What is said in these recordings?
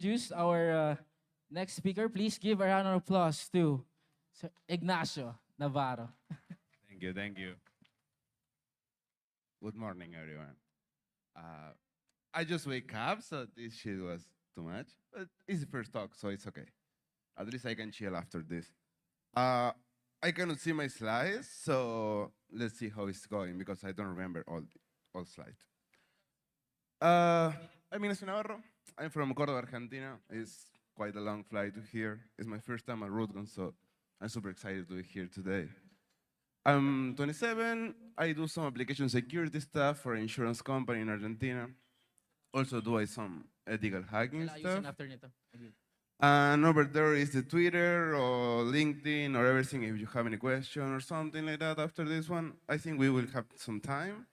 Introduce our next speaker. Please give a round of applause to Ignacio Navarro. Thank you, thank you. Good morning, everyone. Uh, I just wake up, so this shit was too much. But it's the first talk, so it's okay. At least I can chill after this. Uh, I cannot see my slides, so let's see how it's going because I don't remember all slides. I'm Ignacio Navarro. I'm from Córdoba, Argentina. It's quite a long flight to here. It's my first time at Rootgon, so I'm super excited to be here today. I'm 27. I do some application security stuff for an insurance company in Argentina. Also do some ethical hacking stuff. After nito. And over there is the Twitter or LinkedIn or everything if you have any question or something like that after this one. I think we will have some time,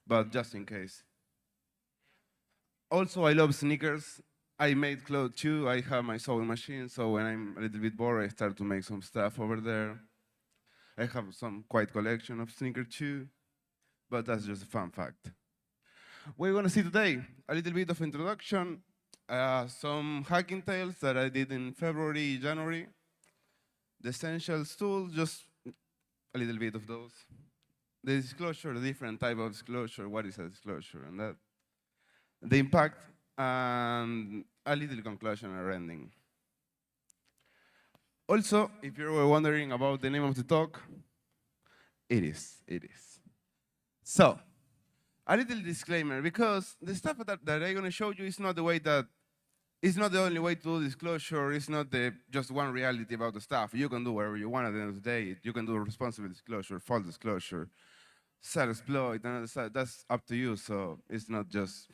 but just in case. Also, I love sneakers. I made clothes too. I have my sewing machine, so when I'm a little bit bored, I start to make some stuff over there. I have some quite collection of sneakers too, but that's just a fun fact. We're gonna see today a little bit of introduction, some hacking tales that I did in February, January, the essentials tools, just a little bit of those. The disclosure, the different type of disclosure, what is a disclosure, and that. The impact, and a little conclusion or ending. Also, if you were wondering about the name of the talk, it is. So, a little disclaimer, because the stuff that I'm gonna show you is not the way that, it's not the only way to do disclosure, it's not just one reality about the stuff. You can do whatever you want at the end of the day. You can do responsible disclosure, false disclosure, self-exploit, and other stuff. That's up to you, so it's not just,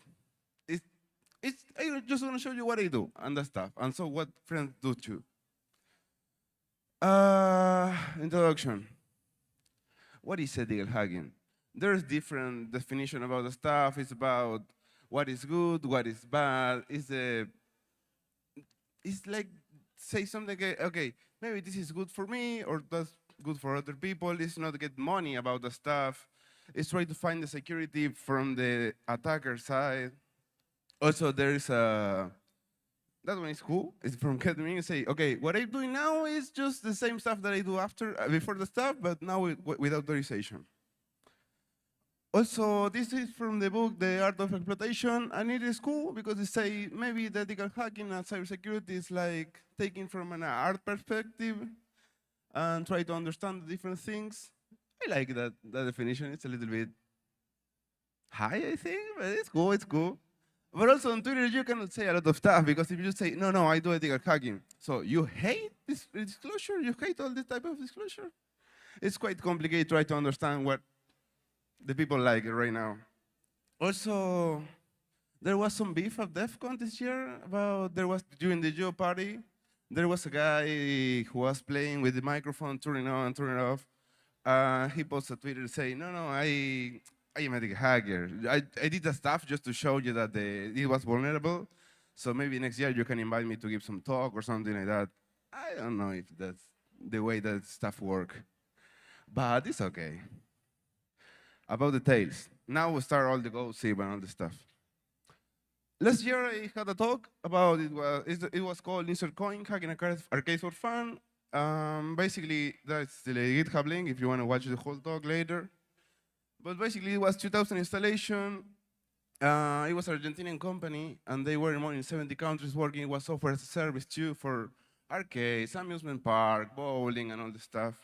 I'm just gonna show you what I do and that stuff, and so what friends do too. Introduction. What is ethical hacking? There's different definition about the stuff. It's about what is good, what is bad. It's like say something like, okay, maybe this is good for me or that's good for other people. It's not to get money about the stuff. It's try to find the security from the attacker side. Also, there is a, that one is cool. It's from ketamine. Say, okay, what I'm doing now is just the same stuff that I do before the stuff, but now with authorization. Also, this is from the book, The Art of Exploitation, and it is cool because they say maybe the ethical hacking and cybersecurity is like taking from an art perspective and try to understand the different things. I like that definition. It's a little bit high, I think, but it's cool, it's cool. But also on Twitter, you cannot say a lot of stuff because if you say, no, I do ethical hacking. So you hate this disclosure? You hate all this type of disclosure? It's quite complicated to try to understand what the people like right now. Also, there was some beef at DEF CON this year during the Geo party, there was a guy who was playing with the microphone, turning on, turning off. He posted a Twitter saying, no, I am a hacker. I did the stuff just to show you that it was vulnerable. So maybe next year you can invite me to give some talk or something like that. I don't know if that's the way that stuff work, but it's okay. About the tales. Now we start all the gossip and all the stuff. Last year I had a talk about it was called Insert Coin, hacking arcades for fun. Basically, that's the GitHub link if you want to watch the whole talk later. But basically, it was 2,000 installation. It was an Argentinian company, and they were in more than 70 countries working. It was software as a service too for arcades, amusement park, bowling, and all the stuff.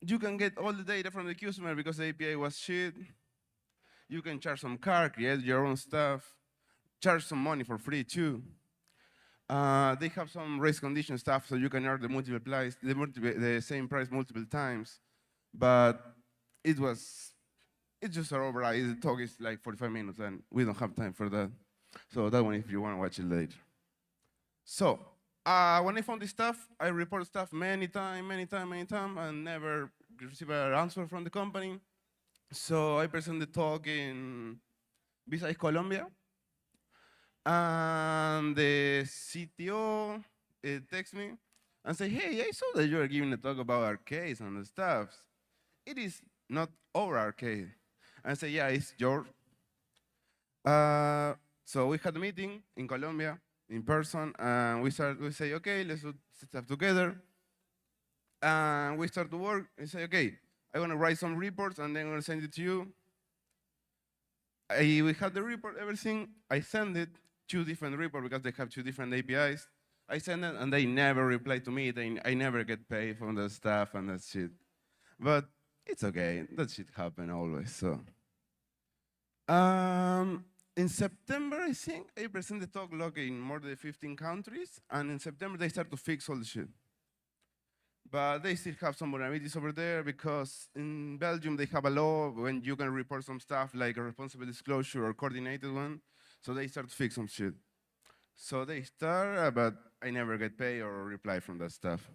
You can get all the data from the customer because the API was shit. You can charge some card, create your own stuff, charge some money for free too. They have some race condition stuff, so you can earn the same price multiple times. But it's just a override. The talk is like 45 minutes, and we don't have time for that. So that one, if you want to watch it later. So when I found this stuff, I report stuff many times, and never receive an answer from the company. So I present the talk in besides Colombia, and the CTO texts me and say, hey, I saw that you are giving a talk about arcades and the stuff. It is not our arcade. And I say, yeah, it's yours. So we had a meeting in Colombia, in person, and we say, okay, let's do stuff together. And we start to work and say, okay, I want to write some reports and then I'm going to send it to you. We have the report, everything. I send it, 2 different reports because they have 2 different APIs. I send it and they never reply to me. I never get paid from the stuff and that shit. But it's okay. That shit happen always. So, in September, I think I presented the talk log in more than 15 countries, and in September they start to fix all the shit. But they still have some vulnerabilities over there because in Belgium they have a law when you can report some stuff like a responsible disclosure or coordinated one. So they start to fix some shit. So they start, but I never get paid or reply from that stuff.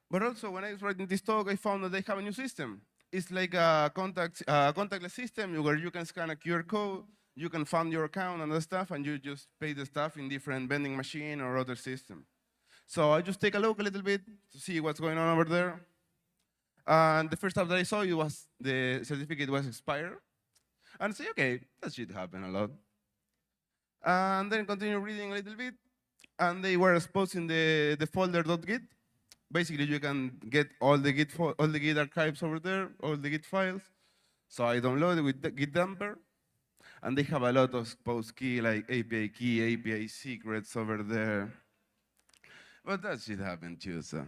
But also when I was writing this talk, I found that they have a new system. It's like a contactless system where you can scan a QR code, you can fund your account and that stuff, and you just pay the stuff in different vending machine or other system. So I just take a look a little bit to see what's going on over there. And the first stuff that I saw it was the certificate was expired. And I say, okay, that shit happen a lot. And then continue reading a little bit. And they were exposing the folder.git. Basically, you can get all the Git archives over there, all the Git files. So I downloaded with the Git dumper. And they have a lot of exposed key, like API key, API secrets over there. But that shit happened too, so.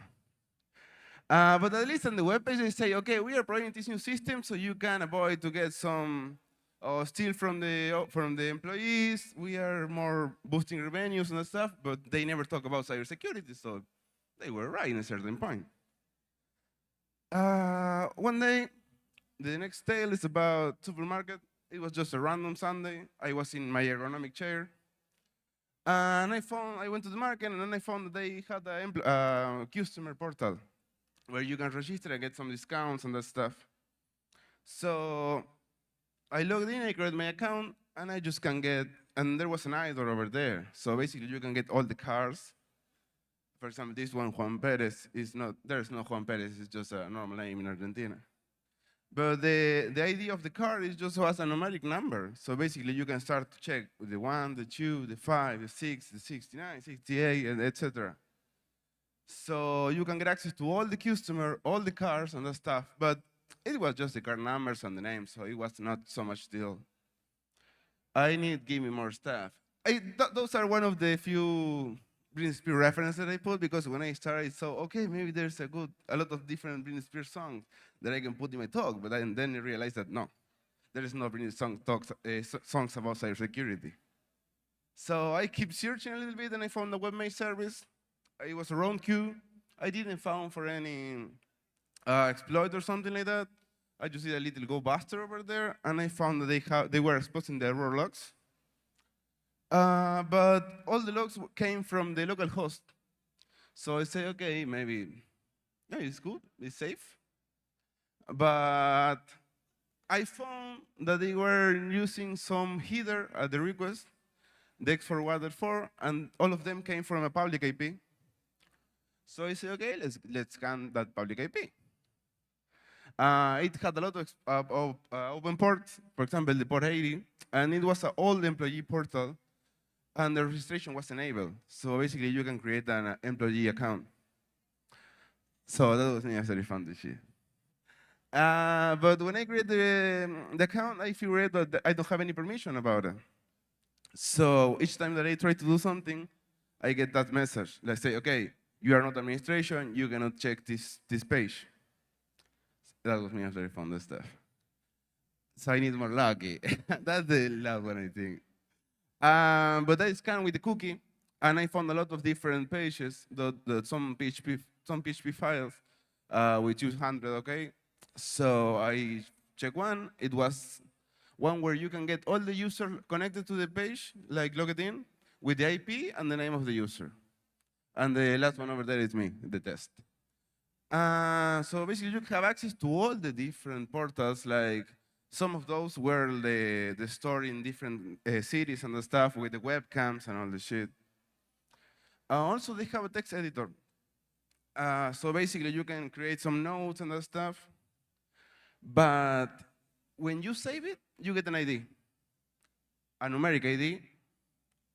But at least on the webpage, they say, okay, we are providing this new system so you can avoid to get some steal from the employees. We are more boosting revenues and that stuff, but they never talk about cybersecurity, so they were right in a certain point. One day, the next tale is about supermarket. It was just a random Sunday. I was in my ergonomic chair. And I went to the market, and then I found that they had a customer portal where you can register and get some discounts and that stuff. So I logged in, I created my account, and I just can get, and there was an idol over there. So basically you can get all the cars. For example, this one, Juan Perez, there's no Juan Perez, it's just a normal name in Argentina. But the ID of the car is just has a numeric number. So basically you can start to check with the 1, the 2, the 5, the 6, the 69, 68, and etc. So you can get access to all the customer, all the cars and that stuff. But it was just the car numbers and the names, so it was not so much deal. Give me more stuff. Those are one of the few Britney Spears references that I put because when I started, I saw, okay, maybe there's a lot of different Britney Spears songs that I can put in my talk. But then I realized that no, there is no Britney songs about cybersecurity. So I keep searching a little bit and I found a webmail service. It was a round queue. I didn't found for any exploit or something like that. I just did a little go buster over there, and I found that they were exposing the error logs. But all the logs came from the local host. So I say, okay, maybe it's good, it's safe. But I found that they were using some header at the request, the x4water4, and all of them came from a public IP. So I say, okay, let's scan that public IP. It had a lot of open ports, for example, the port 80, and it was an old employee portal, and the registration was enabled. So basically, you can create an employee account. So that was necessary fun to shit. But when I create the account, I figured that I don't have any permission about it. So each time that I try to do something, I get that message. Let's say, okay, you are not administration, you cannot check this page. That was me after I found the stuff. So I need more lucky. That's the last one, I think. But I scanned with the cookie, and I found a lot of different pages, some PHP files with 200, okay? So I checked one. It was one where you can get all the users connected to the page, like logged in, with the IP and the name of the user. And the last one over there is me, the test. So basically, you have access to all the different portals. Like some of those were the story in different cities and the stuff with the webcams and all the shit. Also, they have a text editor. So basically, you can create some notes and that stuff. But when you save it, you get an ID, a numeric ID,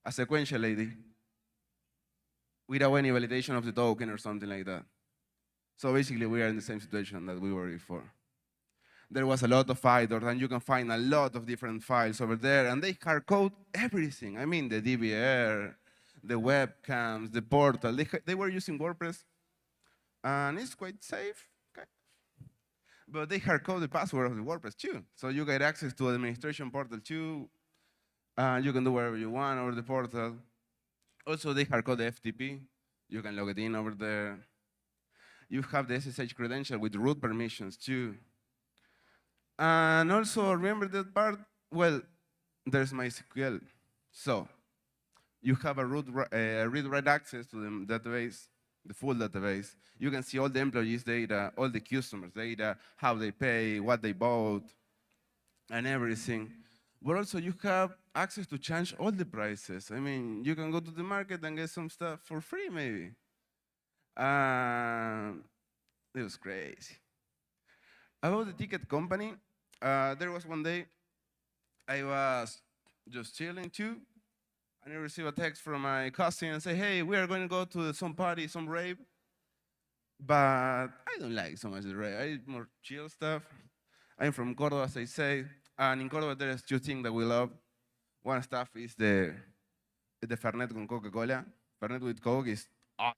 a sequential ID without any validation of the token or something like that. So basically, we are in the same situation that we were before. There was a lot of idors, and you can find a lot of different files over there, and they hard code everything. I mean, the DVR, the webcams, the portal. They were using WordPress, and it's quite safe. Okay. But they hard code the password of the WordPress too. So you get access to the administration portal too, and you can do whatever you want over the portal. Also, they hard code the FTP. You can log it in over there. You have the SSH credential with root permissions too. And also remember that part, well, there's MySQL. So you have a read-write access to the database, the full database. You can see all the employees' data, all the customers' data, how they pay, what they bought, and everything. But also you have access to change all the prices. I mean, you can go to the market and get some stuff for free, maybe. It was crazy. About the ticket company, there was one day I was just chilling too, and I received a text from my cousin and say, hey, we are going to go to some party, some rave, but I don't like so much the rave. I need more chill stuff. I'm from Córdoba, as I say, and in Córdoba there's two things that we love. One stuff is the Fernet con Coca-Cola. Fernet with Coke is awesome.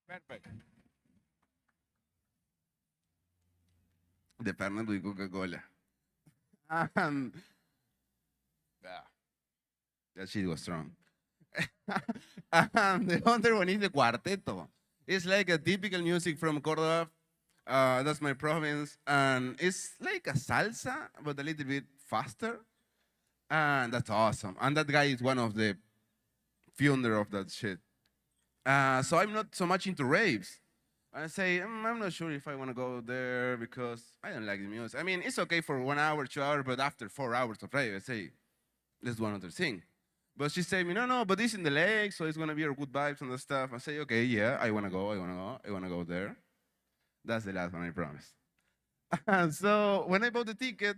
Perfect. The Fernet with Coca-Cola. And yeah, that shit was strong. And the other one is the cuarteto. It's like a typical music from Córdoba. That's my province. And it's like a salsa, but a little bit faster. And that's awesome. And that guy is one of the founder of that shit. So I'm not so much into raves. I say, I'm not sure if I want to go there because I don't like the music. I mean, it's okay for 1 hour, 2 hours, but after 4 hours of rave, I say, let's do another thing. But she said me, no, but it's in the lake, so it's gonna be good vibes and the stuff. I say, okay, yeah, I wanna go, I wanna go there. That's the last one, I promise. And so when I bought the ticket,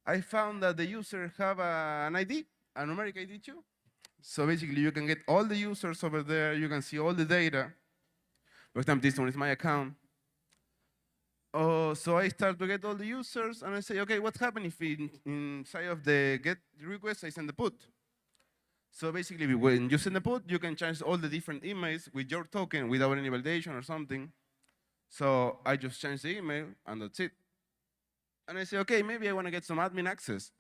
I found that the user have an ID, a numeric ID too. So basically, you can get all the users over there. You can see all the data. For example, this one is my account. Oh, so I start to get all the users, and I say, okay, what's happening if inside of the get request I send the put? So basically, when you send the put, you can change all the different emails with your token without any validation or something. So I just change the email, and that's it. And I say, okay, maybe I want to get some admin access,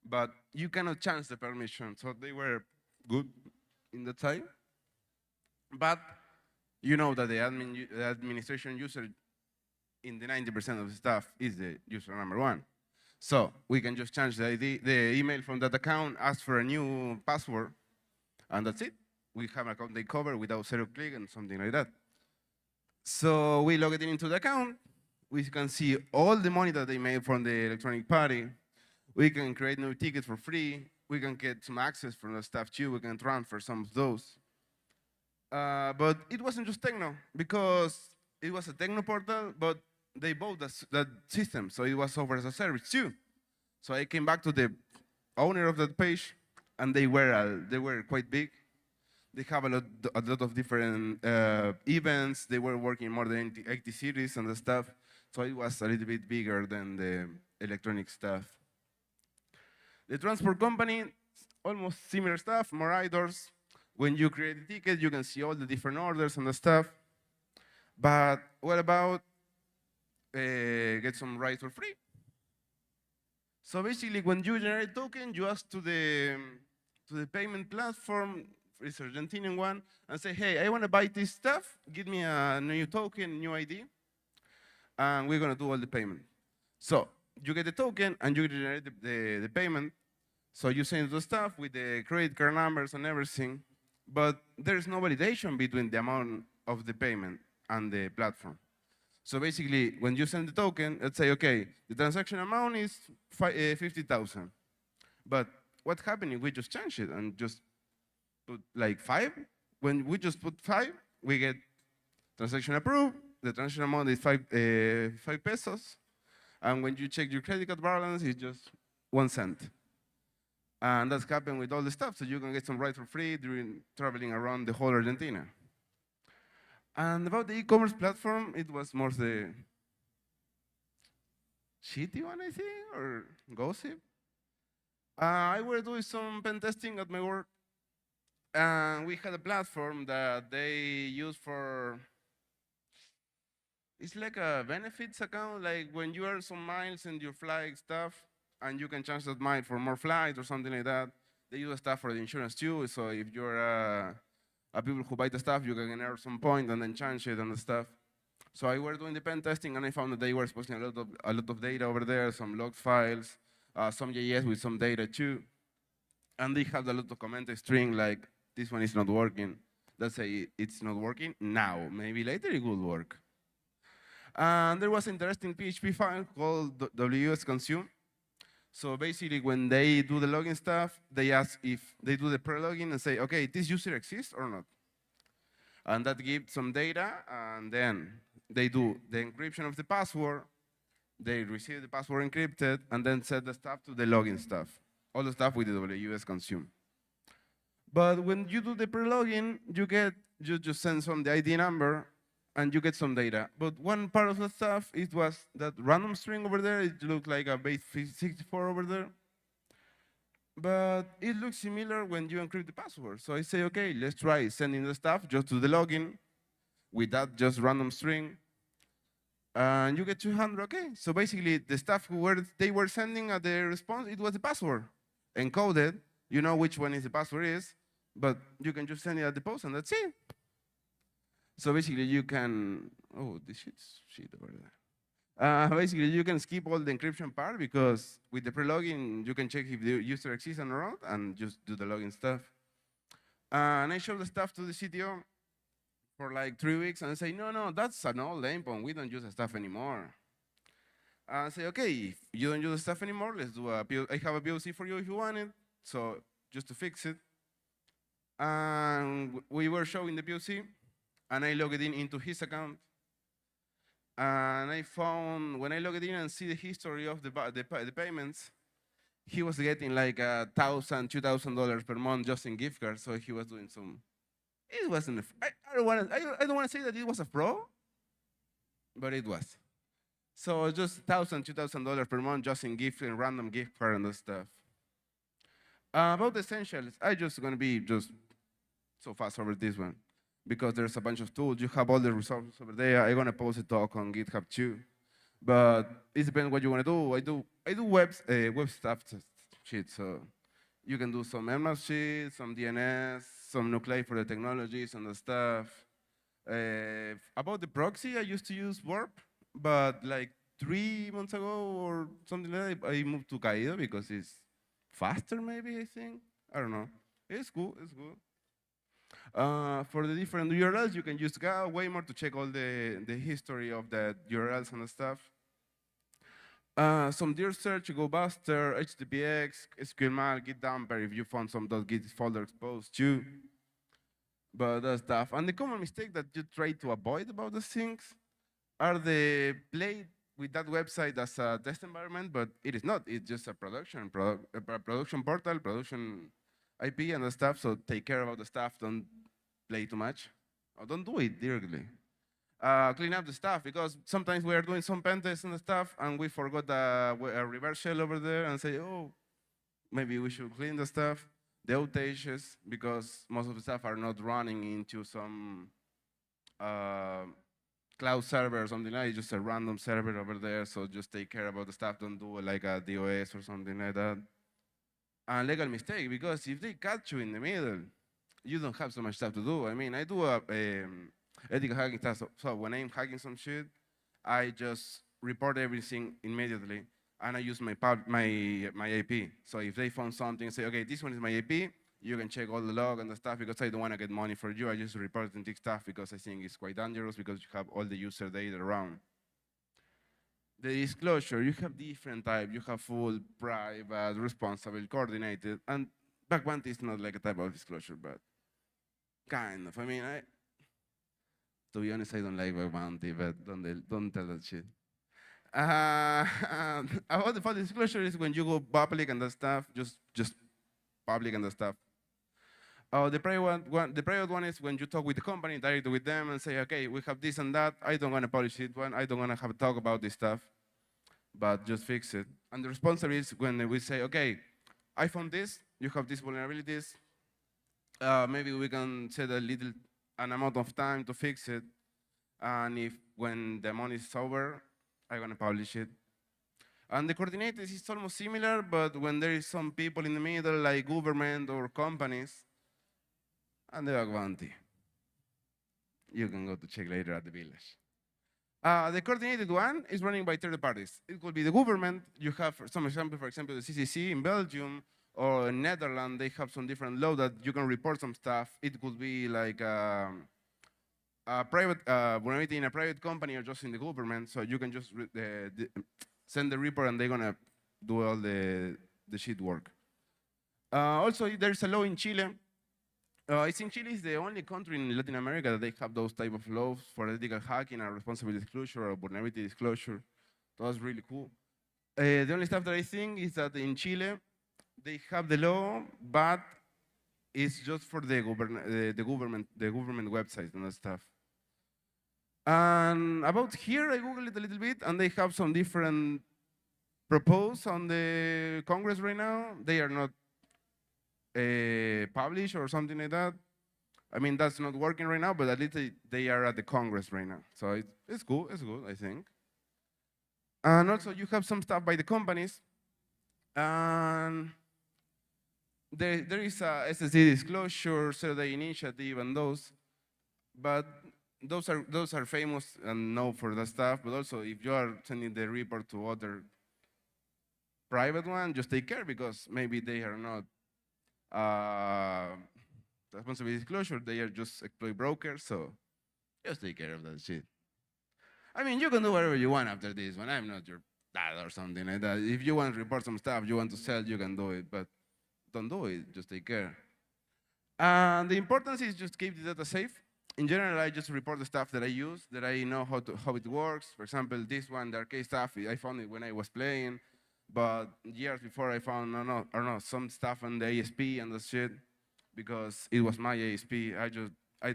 but you cannot change the permission. So they were good in the time. But you know that the administration user in the 90% of the stuff is the user number one. So we can just change the ID, the email from that account, ask for a new password, and that's it. We have an account they cover without zero click and something like that. So we log it into the account. We can see all the money that they made from the electronic party. We can create new tickets for free. We can get some access from the stuff too. We can transfer some of those. But it wasn't just techno, because it was a techno portal, but they bought that system, so it was software as a service too. So I came back to the owner of that page, and they were quite big. They have a lot of different events. They were working more than 80 cities and the stuff, so it was a little bit bigger than the electronic stuff. The transport company, almost similar stuff, more idors. When you create a ticket, you can see all the different orders and the stuff. But what about get some rides for free? So basically, when you generate token, you ask to the payment platform, it's Argentinian one, and say, hey, I want to buy this stuff. Give me a new token, new ID, and we're gonna do all the payment. So you get the token, and you generate the payment. So you send the stuff with the credit card numbers and everything, but there's no validation between the amount of the payment and the platform. So basically, when you send the token, let's say, okay, the transaction amount is 50,000. But what's happening? We just change it and just put like 5. When we just put 5, we get transaction approved. The transaction amount is 5 pesos. And when you check your credit card balance, it's just 1 cent. And that's happened with all the stuff, so you can get some rides for free during traveling around the whole Argentina. And about the e-commerce platform, it was more the shitty one, I think, or gossip. I was doing some pen testing at my work, and we had a platform that they use for. It's like a benefits account, like when you earn some miles and you fly stuff, and you can change that mile for more flights or something like that. They use stuff for the insurance too. So if you're a people who buy the stuff, you can earn some point and then change it and the stuff. So I was doing the pen testing, and I found that they were exposing a lot of data over there, some log files, some JS with some data too, and they have a lot of comment string like this one is not working. Let's say it's not working now. Maybe later it will work. And there was an interesting PHP file called WS consume. So basically, when they do the login stuff, they ask if they do the pre-login and say, okay, this user exists or not. And that gives some data, and then they do the encryption of the password, they receive the password encrypted, and then set the stuff to the login stuff. All the stuff with the WS consume. But when you do the pre-login, you just send some the ID number, and you get some data. But one part of the stuff, it was that random string over there. It looked like a base 64 over there. But it looks similar when you encrypt the password. So I say, okay, let's try sending the stuff just to the login with that just random string. And you get 200, okay. So basically, the stuff they were sending at the response, it was the password encoded. You know which one is the password is, but you can just send it at the post, and that's it. So basically, you can, oh, this shit over there. Basically, you can skip all the encryption part because with the pre-login, you can check if the user exists or not and just do the login stuff. And I showed the stuff to the CTO for like 3 weeks, and I say, no, that's an old endpoint. We don't use the stuff anymore. I say, okay, if you don't use the stuff anymore, let's do I have a POC for you if you want it. So just to fix it. And we were showing the POC, and I logged in into his account. And I found, when I logged in and see the history of the payments, he was getting like $1,000, $2,000 per month just in gift cards. So he was doing some. It wasn't. I don't want to say that it was a pro, but it was. So just $1,000, $2,000 per month just in gift and random gift card and stuff. About the essentials, I just gonna be just so fast over this one because there's a bunch of tools. You have all the resources over there. I'm gonna post a talk on GitHub too, but it depends what you wanna do. I do web stuff shit. So you can do some MMAP shit, some DNS, some nuclei for the technologies and the stuff. About the proxy, I used to use Warp, but like 3 months ago or something like that, I moved to Caído because it's faster, maybe, I think. I don't know. It's cool, it's good. For the different URLs, you can use way more to check all the history of the URLs and the stuff. Some deer search, GoBuster, HTTPX, SQLMAL, GitDumper if you found some .git folder exposed too. But that's stuff. And the common mistake that you try to avoid about these things are the play with that website as a test environment, but it is not. It's just a production portal, production IP and the stuff. So take care about the stuff. Don't play too much, or don't do it directly. Clean up the stuff because sometimes we are doing some pen tests and stuff, and we forgot a reverse shell over there, and say, oh, maybe we should clean the stuff, the outages, because most of the stuff are not running into some cloud server or something like that. It's just a random server over there, so just take care about the stuff. Don't do like a DOS or something like that. And legal mistake, because if they catch you in the middle, you don't have so much stuff to do. I mean, I do ethical hacking stuff, so when I'm hacking some shit, I just report everything immediately, and I use my IP. So if they found something, say, okay, this one is my IP, you can check all the log and the stuff because I don't want to get money for you. I just report and take stuff because I think it's quite dangerous because you have all the user data around. The disclosure, you have different type. You have full, private, responsible, coordinated, and back one is not like a type of disclosure, but Kind of. I mean, to be honest, I don't like bug bounty, but don't tell that shit. Uh, about the full disclosure is when you go public and that stuff, just public and that stuff. The private one is when you talk with the company, directly with them, and say, okay, we have this and that. I don't want to polish it. I don't want to have a talk about this stuff, but just fix it. And the responsibility is when we say, okay, I found this. You have these vulnerabilities. Maybe we can set an amount of time to fix it. And if when the money is over, I'm gonna publish it. And the coordinators is almost similar, but when there is some people in the middle, like government or companies, and the bug bounty. You can go to check later at the village. The coordinated one is running by third parties. It could be the government. You have some example, for example, the CCC in Belgium or in Netherlands. They have some different law that you can report some stuff. It could be like a private vulnerability in a private company or just in the government. So you can just send the report and they're gonna do all the shit work. Also, there's a law in Chile. I think Chile is the only country in Latin America that they have those type of laws for ethical hacking and responsible disclosure or vulnerability disclosure. That was really cool. The only stuff that I think is that in Chile, they have the law, but it's just for the government websites and that stuff. And about here, I googled it a little bit, and they have some different proposals on the Congress right now. They are not published or something like that. I mean, that's not working right now, but at least they are at the Congress right now. So it's cool, I think. And also you have some stuff by the companies. And there is a SSD disclosure, survey initiative, and those. But those are famous and known for that stuff. But also, if you are sending the report to other private one, just take care because maybe they are not responsibility disclosure. They are just exploit brokers. So just take care of that shit. I mean, you can do whatever you want after this one. I'm not your dad or something like that. If you want to report some stuff, you want to sell, you can do it. But don't do it. Just take care. And the importance is just keep the data safe. In general, I just report the stuff that I use, that I know how it works. For example, this one, the arcade stuff, I found it when I was playing. But years before, I found, some stuff on the ASP and the shit because it was my ASP.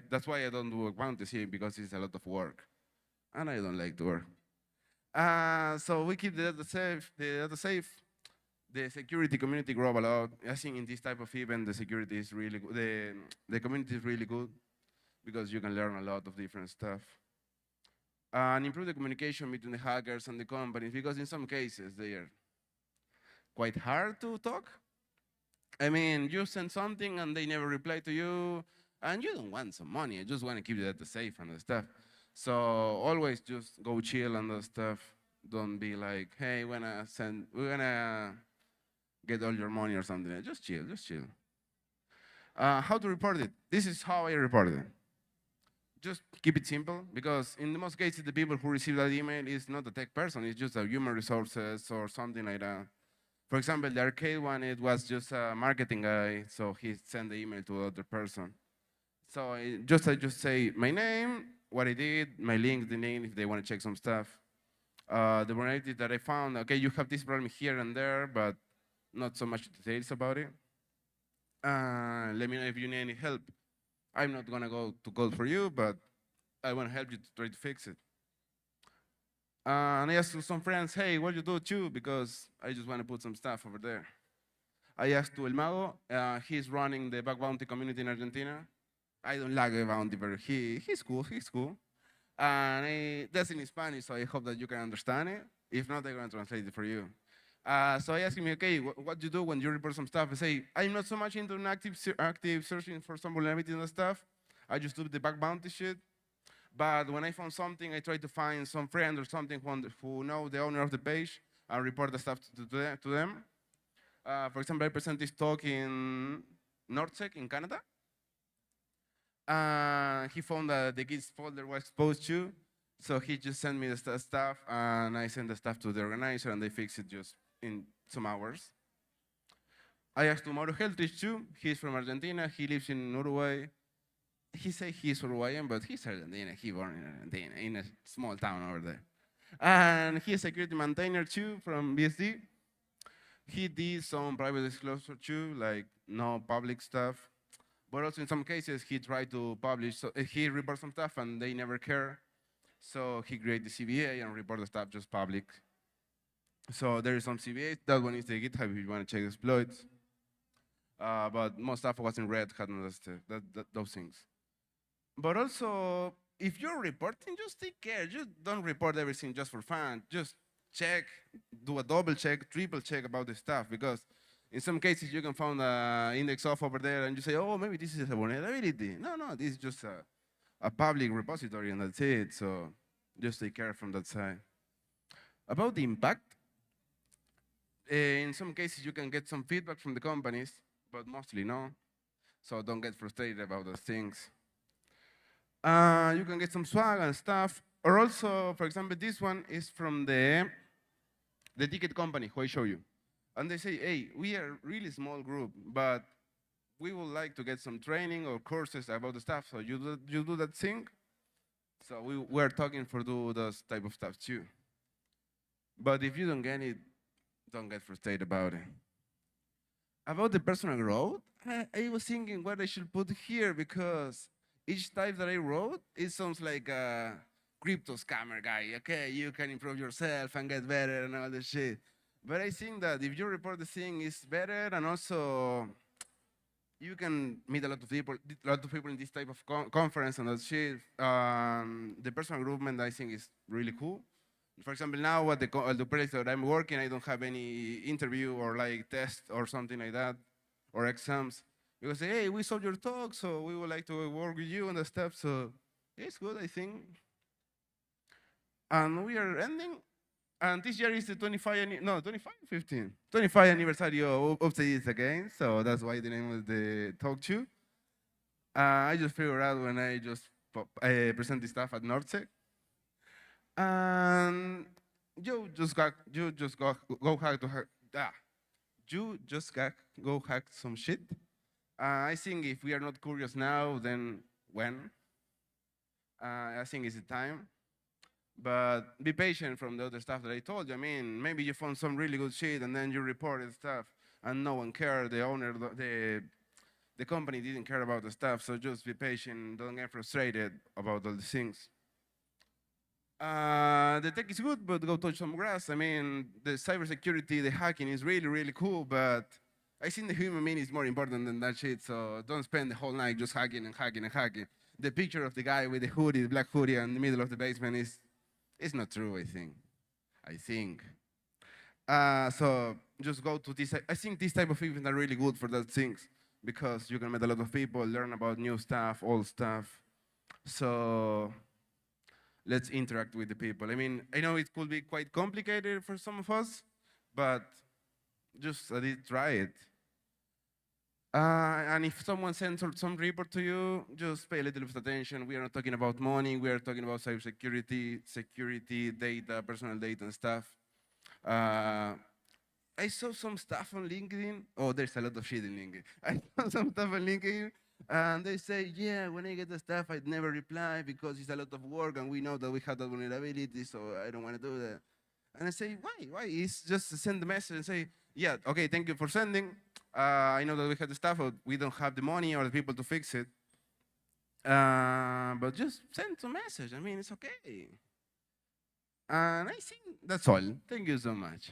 That's why I don't do bounties here because it's a lot of work. And I don't like to work. So we keep the data safe. The security community grow a lot. I think in this type of event, the security is really good. The community is really good because you can learn a lot of different stuff. And improve the communication between the hackers and the companies because in some cases they are quite hard to talk. I mean, you send something and they never reply to you, and you don't want some money. You just want to keep the data safe and the stuff. So always just go chill and the stuff. Don't be like, hey, we're gonna get all your money or something. Just chill, just chill. How to report it? This is how I report it. Just keep it simple because in the most cases, the people who receive that email is not a tech person. It's just a human resources or something like that. For example, the arcade one, it was just a marketing guy, so he sent the email to the other person. So I just say my name, what I did, my link, the name, if they want to check some stuff. The vulnerability that I found, okay, you have this problem here and there, but not so much details about it. Let me know if you need any help. I'm not gonna go to code for you, but I wanna help you to try to fix it. And I asked to some friends, hey, what you do too? Because I just wanna put some stuff over there. I asked to El Mago, he's running the bug bounty community in Argentina. I don't like the bounty, but he's cool. And that's in Spanish, so I hope that you can understand it. If not, I'm gonna translate it for you. So I asked him, okay, what do you do when you report some stuff? I say, I'm not so much into an active searching for some vulnerabilities and stuff. I just do the bug bounty shit. But when I found something, I try to find some friend or something who know the owner of the page and report the stuff to them. For example, I present this talk in NorthSec in Canada. He found that the Git folder was exposed to, so he just sent me the stuff, and I sent the stuff to the organizer, and they fixed it just in some hours. I asked to Mauro Heltrich too. He's from Argentina. He lives in Uruguay. he say he's Uruguayan, but he's Argentina. He born in Argentina, in a small town over there. And he's a security maintainer too from BSD. He did some private disclosure too, like no public stuff. But also in some cases, he tried to publish, so he reports some stuff and they never care. So he created the CVA and report the stuff just public. So there is some CVA. That one is the GitHub if you want to check exploits. But most stuff was in red, had no those things. But also, if you're reporting, just take care. Just don't report everything just for fun. Just check, do a double check, triple check about the stuff, because in some cases you can find an index off over there and you say, oh, maybe this is a vulnerability. No, this is just a public repository and that's it. So just take care from that side. About the impact, in some cases you can get some feedback from the companies, but mostly no. So don't get frustrated about those things. You can get some swag and stuff. Or also, for example, this one is from the ticket company who I show you. And they say, hey, we are a really small group, but we would like to get some training or courses about the stuff. So you do that thing. So we're talking for do those type of stuff too. But if you don't get it, don't get frustrated about it. About the personal growth, I was thinking what I should put here, because each type that I wrote, it sounds like a crypto scammer guy. Okay, you can improve yourself and get better and all this shit. But I think that if you report the thing, it's better, and also you can meet a lot of people in this type of conference and that shit. The personal improvement, I think, is really cool. For example, now at the project that I'm working, I don't have any interview or like test or something like that, or exams. Because hey, we saw your talk, so we would like to work with you on the stuff. So it's good, I think. And we are ending. And this year is the 25 anniversary of the again. So that's why the name of the talk too. I just figured out when I just present this stuff at Nordsec. And you just go hack some shit. I think if we are not curious now, then when? I think it's the time. But be patient from the other stuff that I told you. I mean, maybe you found some really good shit and then you reported stuff and no one cared. The owner, the company didn't care about the stuff. So just be patient. Don't get frustrated about all the things. The tech is good, but go touch some grass. I mean, the cybersecurity, the hacking is really, really cool, but I think the human being is more important than that shit, so don't spend the whole night just hacking and hacking and hacking. The picture of the guy with the hoodie, the black hoodie in the middle of the basement is not true, I think. So just go to this. I think this type of events are really good for those things, because you can meet a lot of people, learn about new stuff, old stuff. So let's interact with the people. I mean, I know it could be quite complicated for some of us, but just at least try it. And if someone sends some report to you, just pay a little bit of attention. We are not talking about money. We are talking about cybersecurity, security, data, personal data, and stuff. I saw some stuff on LinkedIn. Oh, there's a lot of shit in LinkedIn. I saw some stuff on LinkedIn, and they say, yeah, when I get the stuff, I'd never reply because it's a lot of work, and we know that we have that vulnerability, so I don't want to do that. And I say, why? Why? It's just send the message and say, yeah, okay, thank you for sending. I know that we have the stuff, but we don't have the money or the people to fix it. But just send a message. I mean, it's okay. And I think that's all. Thank you so much.